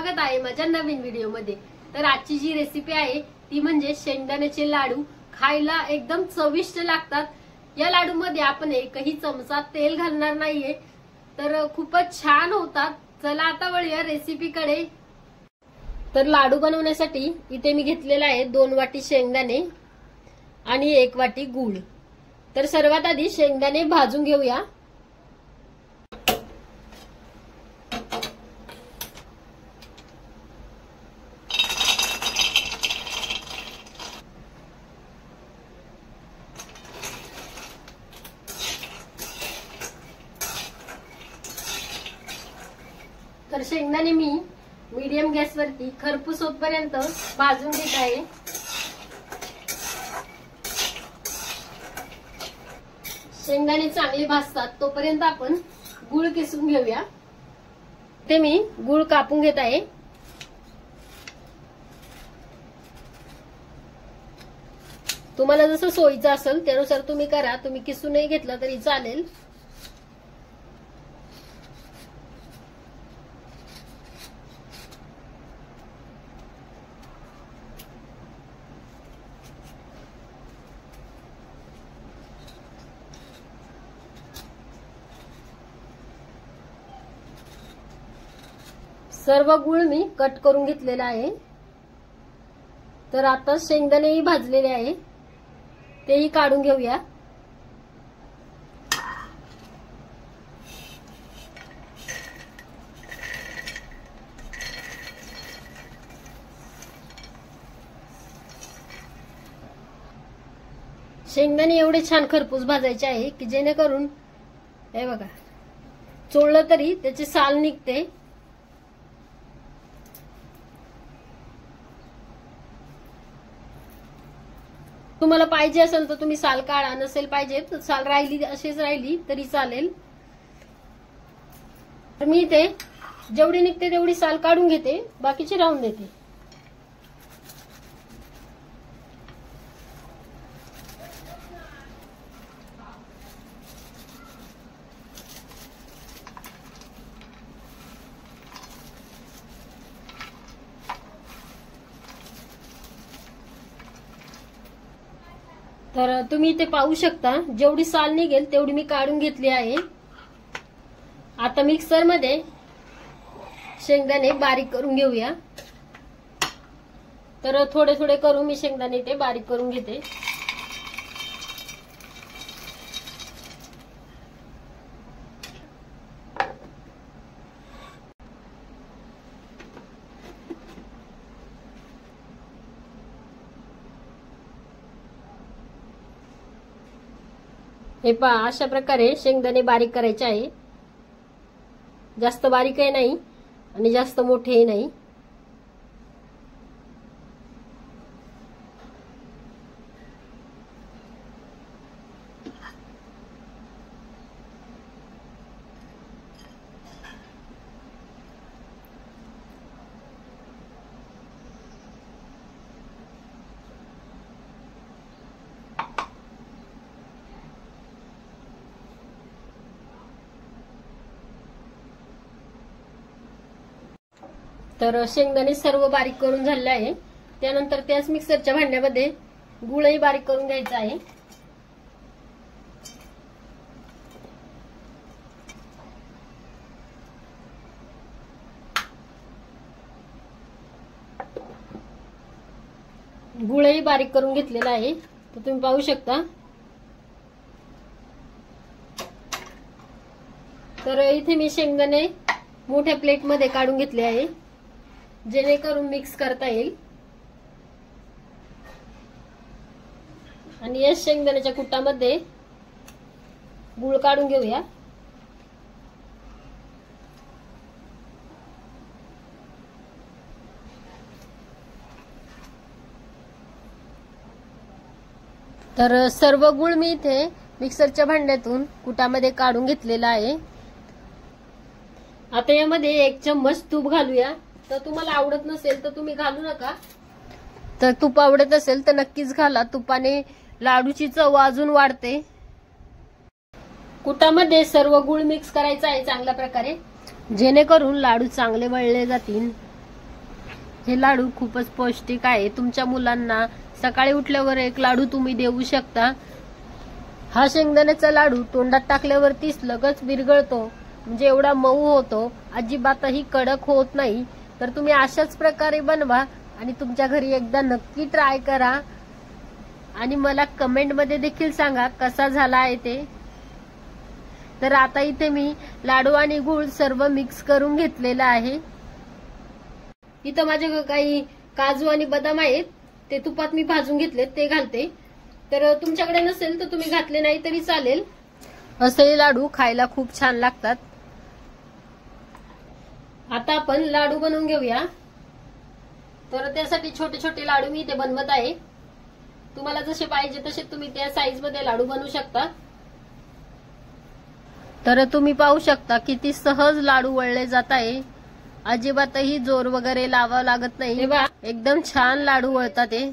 स्वागत आहे माझ्या नवीन व्हिडिओ मध्ये। तर आजची जी रेसिपी आहे ती म्हणजे शेंगदाण्याचे लाडू। खायला एकदम चविष्ट लागतात। या लाडू मध्ये आपण एकही चमचा तेल घालणार नाहीये, तर खूपच छान होतात। चला आता वळूया रेसिपीकडे। तर लाडू बनवण्यासाठी इथे मी घेतलेला आहे 2 वाटी शेंगदाणे आणि 1 वाटी गूळ। तर सर्वात आधी शेंगदाणे भाजून घेऊया। तर शेंगदाणे मी मीडियम गॅसवरती खरपूस होतपर्यंत भाजून घेत आहे। शेंगदाणे चांगले भाजतात तोपर्यंत आपण गूळ किसून घेऊया। ते मी गूळ कापून घेत आहे। तुम्हाला जसं सोयीचं असेल त्यानुसार तुम्ही करा, तुम्ही किसूनही घेतला तरी चालेल। सर्व गूळ मी कट करून घेतलेला आहे। तर आता शेंगदाणेही भाजलेले आहे, तेही काढून घेऊया। शेंगदाणे एवढे छान खरपूस भाजायचे आहे की जेणेकरून हे बघा चोळलं तरी त्याची साल निघते। तुम्हाला पाहिजे असेल तर तुम्ही साल काढा, नसेल पाहिजे तर साल राहिली अशीच राहिली तरी चालेल। तर मी इथे जेवढी निघते तेवढी साल काढून घेते, बाकीची राहून देते। तर तुम्ही इथे पाहू शकता जेवढी साल निघेल तेवढी मी काढून घेतली आहे। आता मिक्सर मध्ये शेंगदाणे बारीक करून घेऊया। तर थोडे थोडे करून मी शेंगदाणे इथे बारीक करून घेते। हे पहा अशा प्रकारे शेंगदाणे बारीक करायचे आहे। जास्त बारीकही नाही आणि जास्त मोठेही नाही। तर शेंगदाणे सर्व बारीक करून झाले आहे। त्यानंतर त्याच मिक्सरच्या भांड्यामध्ये गूळही बारीक करून घ्यायचा आहे। गूळही बारीक करून घेतलेला आहे, तर तुम्ही पाहू शकता। तर इथे मी शेंगदाणे मोठ्या प्लेट मध्ये काढून घेतले आहे जेणेकरून मिक्स करता येईल। आणि या शेंगदाण्याच्या कुटामध्ये गूळ काढून घेऊया। तर सर्व गूळ मी इथे मिक्सरच्या भांड्यातून कुटामध्ये काढून घेतलेला आहे। आता यामध्ये 1 चम्मच तूप घालूया। तर तुम्हाला आवडत नसेल तर तुम्ही घालू नका, तर तूप आवडत असेल तर नक्कीच घाला। तुपाने लाडूची चव अजून वाढते। कुटामध्ये सर्व गूळ मिक्स करायचा आहे चांगल्या प्रकारे, जेणेकरून लाडू चांगले वळले जातील हे लाडू खूपच पौष्टिक आहे. तुमच्या मुलांना सकाळी उठल्यावर एक लाडू तुम्ही देऊ शकता. हा शेंगदाण्याचा लाडू तोंडात टाकल्यावरतीच लगेच विरघळतो, म्हणजे एवढा मऊ होतो, अजिबातही कडक होत नाही. तर तुम्ही अशाच प्रकारे बनवा आणि तुमच्या घरी एकदा नक्की ट्राय करा आणि मला कमेंट मध्ये देखील सांगा कसा झाला आहे ते. तर आता इथे मी लाडू आणि गूळ सर्व मिक्स करून घेतलेला आहे. इथं माझ्या काही काजू आणि बदाम आहेत, ते तुपात मी भाजून घेतले, ते घालते. तर तुमच्याकडे नसेल तर तुम्ही घातले नाही तरी चालेल. असे लाडू खायला खूप छान लागतात. आता आपण लाडू बनवून घेऊया. तर त्यासाठी छोटे छोटे लाडू मी इथे बनवत आहे. तुम्हाला जसे पाहिजे तसे तुम्ही त्या साईज मध्ये लाडू बनवू शकता. तर तुम्ही पाहू शकता किती सहज लाडू वळले जात आहे. अजिबातही जोर वगैरे लावावं लागत नाही. एकदम छान लाडू वळतात ते.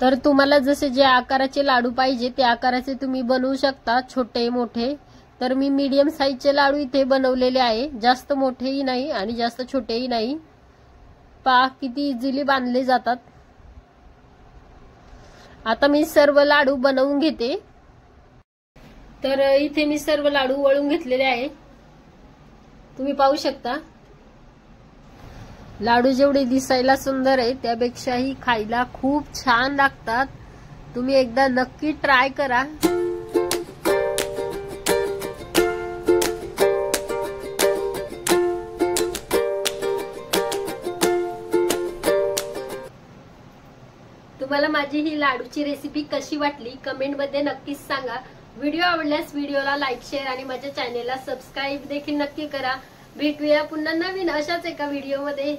तर तुम्हाला जसे जे आकाराचे लाडू पाहिजे त्या आकाराचे तुम्ही बनवू शकता, छोटे मोठे. तर मी मीडियम साईजचे लाडू इथे बनवलेले आहे. जास्त मोठेही नाही आणि जास्त छोटेही नाही. पहा किती इझिली बांधले जातात. आता मी सर्व लाडू बनवून घेते. तर इथे मी सर्व लाडू वळून घेतलेले आहे. तुम्ही पाहू शकता लाडू जेवढे दिसायला सुंदर आहे त्यापेक्षाही खायला खूप छान लागतात. तुम्ही एकदा नक्की ट्राय करा. तुम्हाला माझी ही लाडूची रेसिपी कशी वाटली कमेंट मध्ये नक्कीच सांगा. व्हिडिओ आवडल्यास व्हिडिओला लाईक, शेअर आणि माझ्या चॅनेलला सबस्क्राईब देखील नक्की करा. भेटूया पुन्हा नवीन अशाच एका व्हिडिओमध्ये.